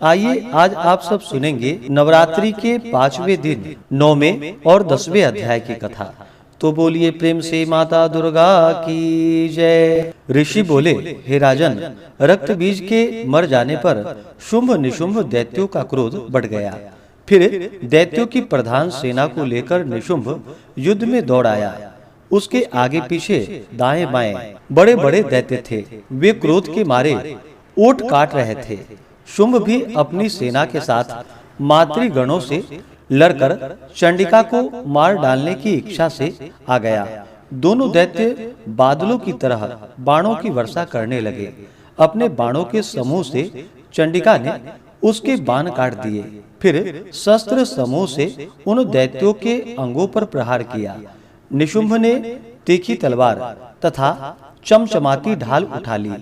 आइए आज आप सब सुनेंगे नवरात्रि के 5वें दिन 9वें और 10वें अध्याय की कथा। तो बोलिए प्रेम से माता दुर्गा की जय। ऋषि बोले, हे राजन, रक्त बीज के मर जाने पर शुंभ निशुंभ दैत्यों का क्रोध बढ़ गया। फिर दैत्यों की प्रधान सेना को लेकर निशुंभ युद्ध में दौड़ आया। उसके आगे पीछे दाएं बाएं बड़े बड़े दैत्य थे। वे क्रोध के मारे ओट काट रहे थे। शुंभ भी अपनी सेना के साथ मातृगणों से लड़कर चंडिका को मार डालने की इच्छा से आ गया। दोनों दैत्य बादलों की तरह बाणों की वर्षा करने लगे। अपने बाणों के समूह से चंडिका ने उसके बाण काट दिए। फिर शस्त्र समूह से उन दैत्यों के अंगों पर प्रहार किया। निशुंभ ने तीखी तलवार तथा चमचमाती ढाल उठा ली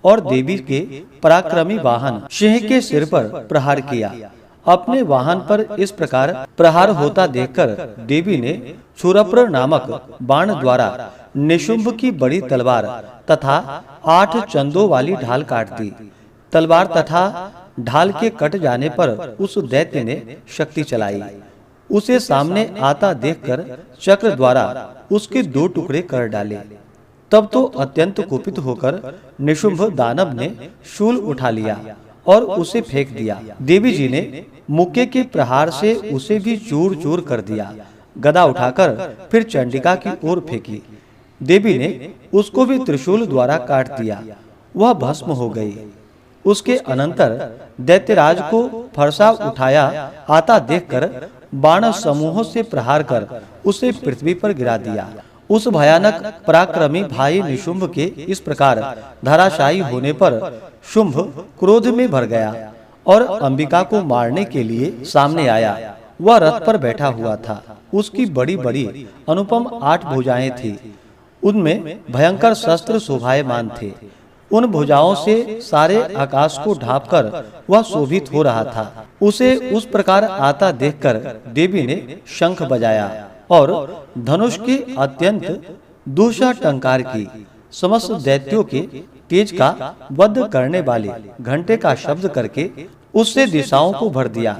और देवी के पराक्रमी वाहन सिंह के सिर पर प्रहार किया। अपने वाहन पर इस प्रकार प्रहार होता देखकर देवी ने क्षुरप्र नामक बाण द्वारा निशुंभ की बड़ी तलवार तथा 8 चंदों वाली ढाल काट दी। तलवार तथा ढाल के कट जाने पर उस दैत्य ने शक्ति चलाई। उसे सामने आता देखकर चक्र द्वारा उसके 2 टुकड़े कर डाले। तब तो अत्यंत कुपित होकर निशुंभ दानव ने शूल उठा लिया और उसे फेंक दिया। देवी जी ने मुक्के के प्रहार से उसे भी चूर चूर कर दिया। गदा उठाकर फिर चंडिका की ओर फेंकी। देवी ने उसको भी त्रिशूल द्वारा काट दिया। वह भस्म हो गई। उसके अनंतर दैत्यराज को फरसा उठाया आता देखकर बाण समूहों से प्रहार कर उसे पृथ्वी पर गिरा दिया। उस भयानक पराक्रमी भाई निशुंभ के इस प्रकार धराशायी होने पर शुंभ क्रोध में भर गया और अंबिका को मारने के लिए सामने आया। वह रथ पर बैठा हुआ था। उसकी बड़ी बड़ी अनुपम 8 भुजाएं थी। उनमें भयंकर शस्त्र शोभायमान थे। उन भुजाओं से सारे आकाश को ढांपकर वह शोभित हो रहा था। उसे उस प्रकार आता देखकर देवी ने शंख बजाया और धनुष के अत्यंत दूषा टंकार की। समस्त दैत्यों के तेज का वध करने वाले घंटे का शब्द करके उससे दिशाओं को भर दिया।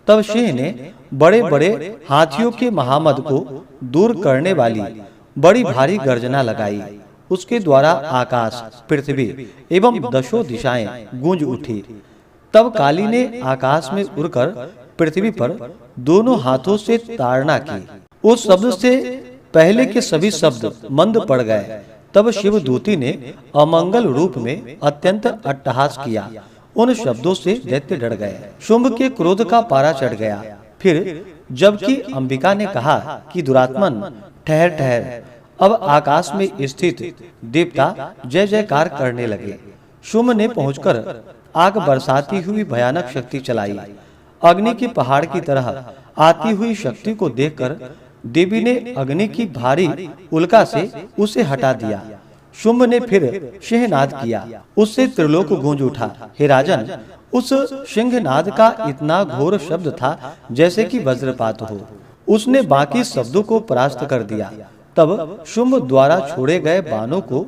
तब सिंह ने बड़े बड़े हाथियों के महामद को दूर करने वाली बड़ी भारी गर्जना लगाई। उसके द्वारा आकाश, पृथ्वी एवं 10 दिशाएं गूंज उठी। तब काली ने आकाश में उड़कर पृथ्वी पर दोनों हाथों से ताड़ना की। उस शब्द से पहले के सभी शब्द मंद पड़ गए। तब शिवदूती ने अमंगल रूप में अत्यंत अट्टहास किया। उन शब्दों से दैत्य डर गए। शुंभ के क्रोध का पारा चढ़ गया। फिर जबकि अंबिका ने कहा कि दुरात्मन ठहर ठहर, अब आकाश में स्थित देवता जय जयकार करने लगे। शुंभ ने पहुंचकर आग बरसाती हुई भयानक शक्ति चलाई। अग्नि के पहाड़ की तरह आती हुई शक्ति को देखकर देवी ने अग्नि की भारी उल्का से उसे हटा दिया। शुंभ ने फिर सिंहनाद किया। उससे त्रिलोक गूंज उठा। हे राजन, उस सिंहनाद का इतना घोर शब्द था जैसे कि वज्रपात हो। उसने बाकी शब्दों को परास्त कर दिया। तब शुंभ द्वारा छोड़े गए बाणों को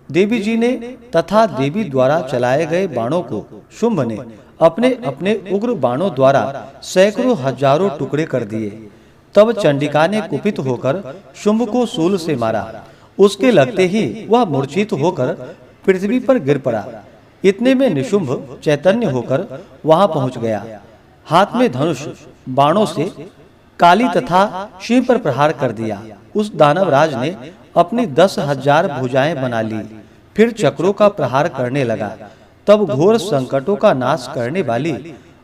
देवी जी ने तथा देवी द्वारा चलाए गए बाणों को शुंभ ने अपने अपने उग्र बाणों द्वारा सैकड़ों हजारों टुकड़े कर दिए। तब चंडिका ने कुपित होकर शुंभ को शूल से मारा। उसके लगते ही वह मूर्छित होकर पृथ्वी पर गिर पड़ा। इतने में निशुंभ चैतन्य होकर वहां पहुंच गया। हाथ में धनुष बाणों से काली तथा सिंह पर प्रहार कर दिया। उस दानवराज ने अपनी 10,000 भुजाएं बना ली। फिर चक्रों का प्रहार करने लगा। तब घोर संकटों का नाश करने वाली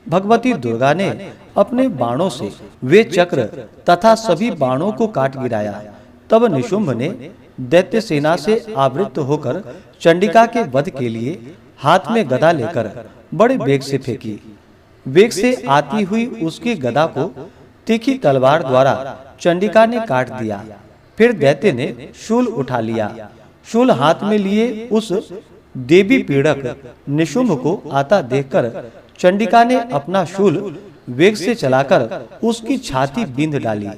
भगवती दुर्गा ने अपने बाणों से वे चक्र तथा सभी बाणों को काट गिराया। तब निशुंभ ने दैत्य सेना से आवृत्त होकर चंडिका के वध के लिए हाथ में गदा लेकर बड़े वेग से फेंकी। वेग से आती हुई उसकी गदा को तीखी तलवार द्वारा चंडिका ने काट दिया। फिर दैत्य ने शूल उठा लिया। शूल हाथ में लिए उस देवी पीड़क निशुंभ को आता देखकर चंडिका ने अपना शूल वेग से चलाकर उसकी छाती बींध डाली।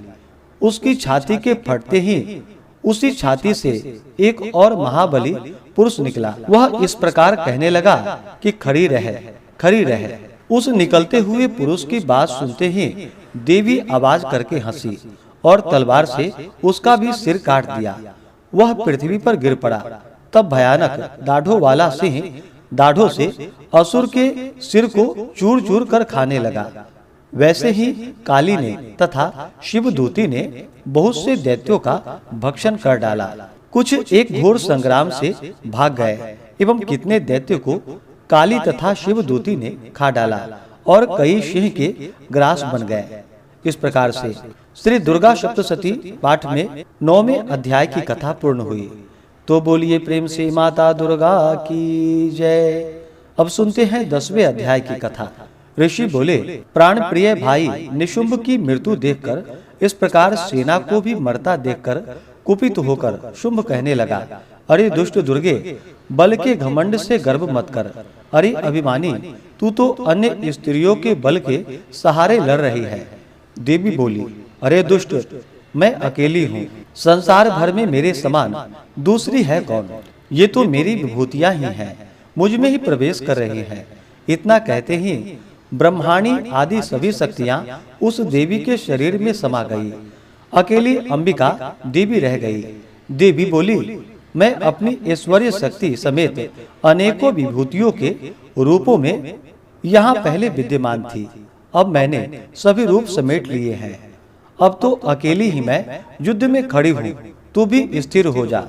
उसकी छाती के फटते ही उसी छाती से एक और महाबली पुरुष निकला। वह इस प्रकार कहने लगा कि खड़ी रह, खड़ी रह। उस निकलते हुए पुरुष की बात सुनते ही देवी आवाज करके हंसी और तलवार से उसका भी सिर काट दिया। वह पृथ्वी पर गिर पड़ा। तब भयानक दाढ़ों वाला सिंह दाढ़ों से असुर के सिर को चूर चूर कर खाने लगा। वैसे ही काली ने तथा शिवदूती ने बहुत से दैत्यों का भक्षण कर डाला। कुछ एक घोर संग्राम से भाग गए एवं कितने दैत्यों को काली तथा शिवदूती ने खा डाला और कई सिंह के ग्रास बन गए। इस प्रकार से श्री दुर्गा सप्तशती पाठ में 9वें अध्याय की कथा पूर्ण हुई। तो बोलिए प्रेम से माता दुर्गा की जय। अब सुनते हैं 10वें अध्याय की कथा। ऋषि बोले, प्राण प्रिय भाई निशुंभ की मृत्यु देखकर, इस प्रकार सेना को भी मरता देखकर कुपित होकर शुंभ कहने लगा, अरे दुष्ट दुर्गे, बल के घमंड से गर्व मत कर। अरे अभिमानी, तू तो अन्य स्त्रियों के बल के सहारे लड़ रही है। देवी बोली, अरे दुष्ट, मैं अकेली हूँ। संसार भर में मेरे समान दूसरी है कौन? ये तो मेरी विभूतियाँ ही हैं, मुझ में ही प्रवेश कर रही हैं। इतना कहते ही ब्रह्माणी आदि सभी शक्तियाँ उस देवी के शरीर में समा गई। अकेली अंबिका देवी रह गई। देवी बोली, मैं अपनी ऐश्वर्य शक्ति समेत अनेकों विभूतियों के रूपों में यहाँ पहले विद्यमान थी। अब मैंने सभी रूप समेट लिए हैं। अब तो अकेली ही मैं युद्ध में खड़ी हूँ, तू भी स्थिर हो जा।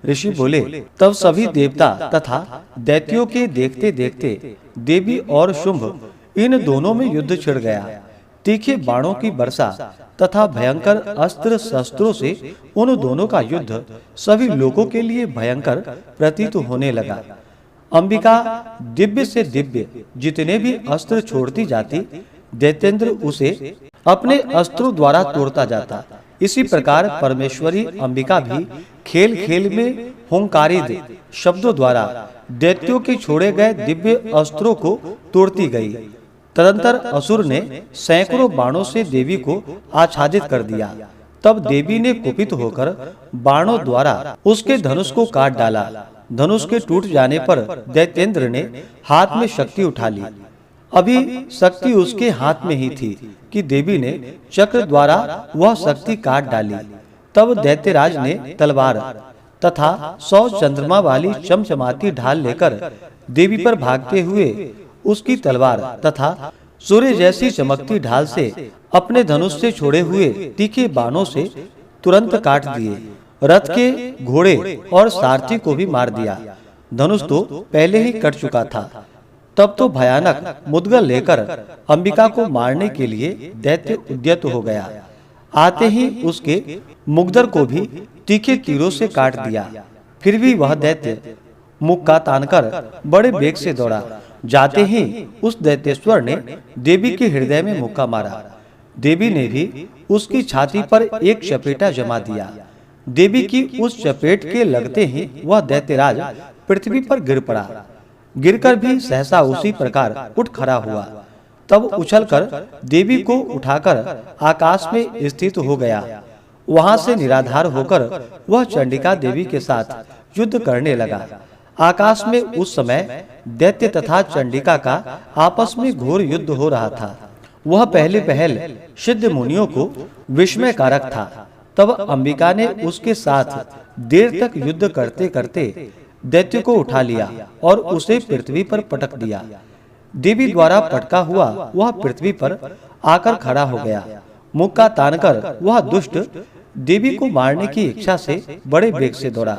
ऋषि बोले, तब सभी देवता तथा दैत्यों के देखते देखते देवी और शुंभ इन दोनों में युद्ध छिड़ गया। तीखे बाणों की वर्षा तथा भयंकर अस्त्र शस्त्रों से उन दोनों का युद्ध सभी लोगों के लिए भयंकर प्रतीत होने लगा। अंबिका दिव्य से दिव्य जितने भी अस्त्र छोड़ती जाती, दैत्येंद्र उसे अपने अस्त्रों द्वारा तोड़ता जाता। इसी प्रकार परमेश्वरी अंबिका भी खेल खेल में हुंकारित शब्दों द्वारा दैत्यों के छोड़े गए दिव्य अस्त्रों को तोड़ती गई। तदंतर असुर ने सैकड़ों बाणों से देवी को आच्छादित कर दिया। तब देवी ने कुपित होकर बाणों द्वारा उसके धनुष को काट डाला। धनुष के टूट जाने पर दैत्येंद्र ने हाथ में शक्ति उठा ली। अभी शक्ति उसके हाथ में ही थी कि देवी ने चक्र द्वारा वह शक्ति काट डाली। तब दैत्यराज ने तलवार तथा 100 चंद्रमा वाली चमचमाती ढाल लेकर देवी पर भागते हुए उसकी तलवार तथा सूर्य जैसी चमकती ढाल से अपने धनुष से छोड़े हुए तीखे बाणों से तुरंत काट दिए। रथ के घोड़े और सारथी को भी मार दिया। धनुष तो पहले ही कट चुका था। तब तो भयानक मुद्गल लेकर अंबिका को मारने के लिए दैत्य उद्यत हो गया। आते ही उसके मुग्धर को भी तीखे तीरों से काट दिया। फिर भी वह दैत्य मुक्का तानकर बड़े वेग से दौड़ा। जाते ही उस दैत्येश्वर ने देवी के हृदय में मुक्का मारा। देवी ने भी उसकी छाती पर एक चपेटा जमा दिया। देवी की उस चपेट के लगते ही वह दैत्यराज पृथ्वी पर गिर पड़ा। गिरकर भी सहसा उसी प्रकार उठ खड़ा हुआ। तब उछलकर देवी को उठाकर आकाश में स्थित हो गया। वहां से निराधार होकर वह चंडिका देवी के साथ युद्ध करने लगा। आकाश में उस समय दैत्य तथा चंडिका का आपस में घोर युद्ध हो रहा था। वह पहले पहल सिद्ध मुनियों को विस्मय कारक था। तब अंबिका ने उसके साथ देर तक युद्ध करते करते दैत्य को उठा लिया और उसे पृथ्वी पर पटक दिया। देवी द्वारा पटका हुआ वह पृथ्वी पर आकर खड़ा हो गया। मुक्का तानकर वह दुष्ट देवी को मारने की इच्छा से बड़े वेग से दौड़ा।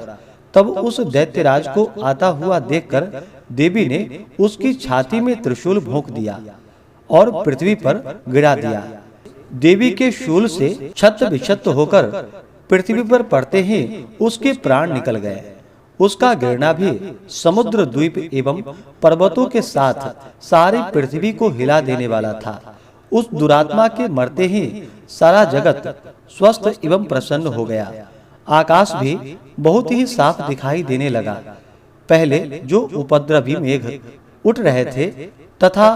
तब उस दैत्यराज को आता हुआ देखकर देवी ने उसकी छाती में त्रिशूल भोंक दिया और पृथ्वी पर गिरा दिया। देवी के शूल से छत विक्षत होकर पृथ्वी पर पड़ते ही उसके प्राण निकल गए। उसका गिरना भी समुद्र द्वीप एवं पर्वतों के साथ सारी पृथ्वी को हिला देने वाला था। उस दुरात्मा के मरते ही सारा जगत स्वस्थ एवं प्रसन्न हो गया। आकाश भी बहुत ही साफ दिखाई देने लगा। पहले जो उपद्रवी मेघ उठ रहे थे तथा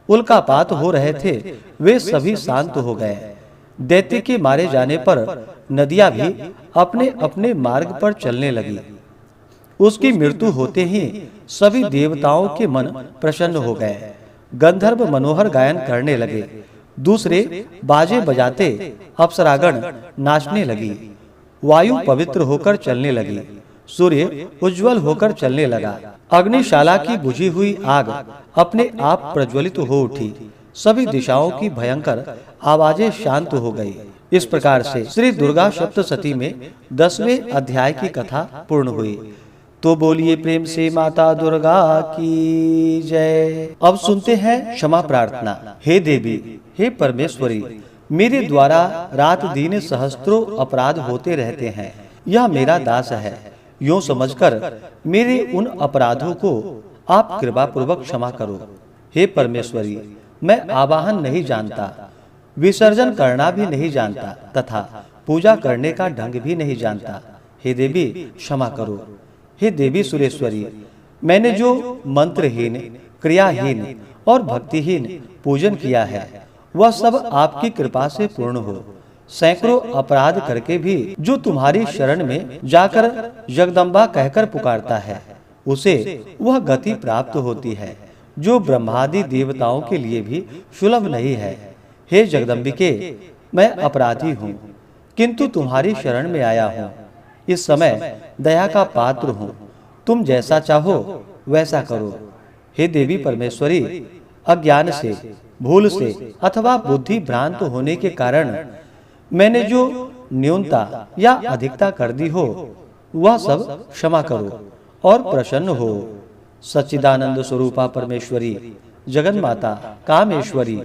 उल्कापात हो रहे थे, वे सभी शांत हो गए। दैत्य के मारे जाने पर नदियां भी अपने अपने मार्ग पर चलने लगी। उसकी मृत्यु होते ही सभी देवताओं के मन प्रसन्न हो गए। गंधर्व मनोहर गायन करने लगे, दूसरे बाजे बजाते अप्सरागण नाचने लगी, वायु पवित्र होकर चलने लगी, सूर्य उज्जवल होकर चलने लगा, अग्निशाला की बुझी हुई आग अपने आप प्रज्वलित हो उठी, सभी दिशाओं की भयंकर आवाजें शांत हो गई। इस प्रकार से श्री दुर्गा सप्तशती में 10वें अध्याय की कथा पूर्ण हुई। तो बोलिए प्रेम से माता दुर्गा की जय। अब सुनते हैं क्षमा प्रार्थना। हे देवी, हे परमेश्वरी, मेरे द्वारा रात दिन सहस्त्रों अपराध होते रहते हैं, यह मेरा दास है, यूं समझकर मेरे उन अपराधों को आप कृपा पूर्वक क्षमा करो। हे परमेश्वरी, मैं आवाहन नहीं जानता, विसर्जन करना भी नहीं जानता तथा पूजा करने का ढंग भी नहीं जानता। हे देवी क्षमा करो। हे देवी सुरेश्वरी, मैंने जो मंत्रहीन, क्रियाहीन और भक्तिहीन पूजन किया है वह सब आपकी कृपा से पूर्ण हो। सैकड़ों अपराध करके भी जो तुम्हारी शरण में जाकर जगदम्बा कहकर पुकारता है उसे वह गति प्राप्त होती है जो ब्रह्मादि देवताओं के लिए भी सुलभ नहीं है। हे जगदम्बिके, मैं अपराधी हूँ किंतु तुम्हारी शरण में आया हूँ। इस समय दया का पात्र हूँ, तुम जैसा चाहो वैसा करो। हे देवी परमेश्वरी, अज्ञान से, भूल से अथवा बुद्धि भ्रांत होने के कारण मैंने जो न्यूनता या अधिकता कर दी हो वह सब क्षमा करो और प्रसन्न हो। सच्चिदानंद स्वरूपा परमेश्वरी, जगन माता कामेश्वरी,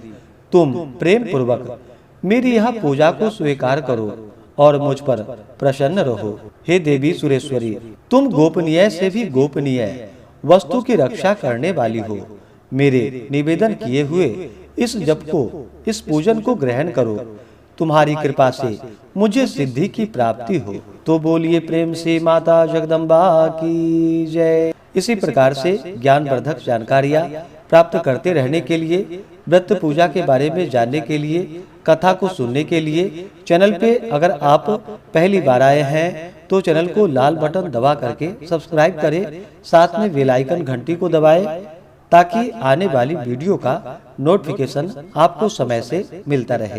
तुम प्रेम पूर्वक मेरी यह पूजा को स्वीकार करो और मुझ पर प्रसन्न रहो। हे देवी सुरेश्वरी, तुम गोपनीय से भी गोपनीय वस्तु की रक्षा करने वाली हो। मेरे निवेदन किए हुए इस जप को, इस पूजन को ग्रहण करो। तुम्हारी कृपा से मुझे सिद्धि की प्राप्ति हो। तो बोलिए प्रेम से माता जगदम्बा की जय। इसी प्रकार से ज्ञानवर्धक जानकारियाँ प्राप्त करते रहने के लिए, व्रत पूजा के बारे में जानने के लिए, कथा को सुनने के लिए चैनल पे अगर आप पहली बार आए हैं तो चैनल को लाल बटन दबा करके सब्सक्राइब करें, साथ में बेल आइकन घंटी को दबाएं ताकि आने वाली वीडियो का नोटिफिकेशन आपको समय से मिलता रहे।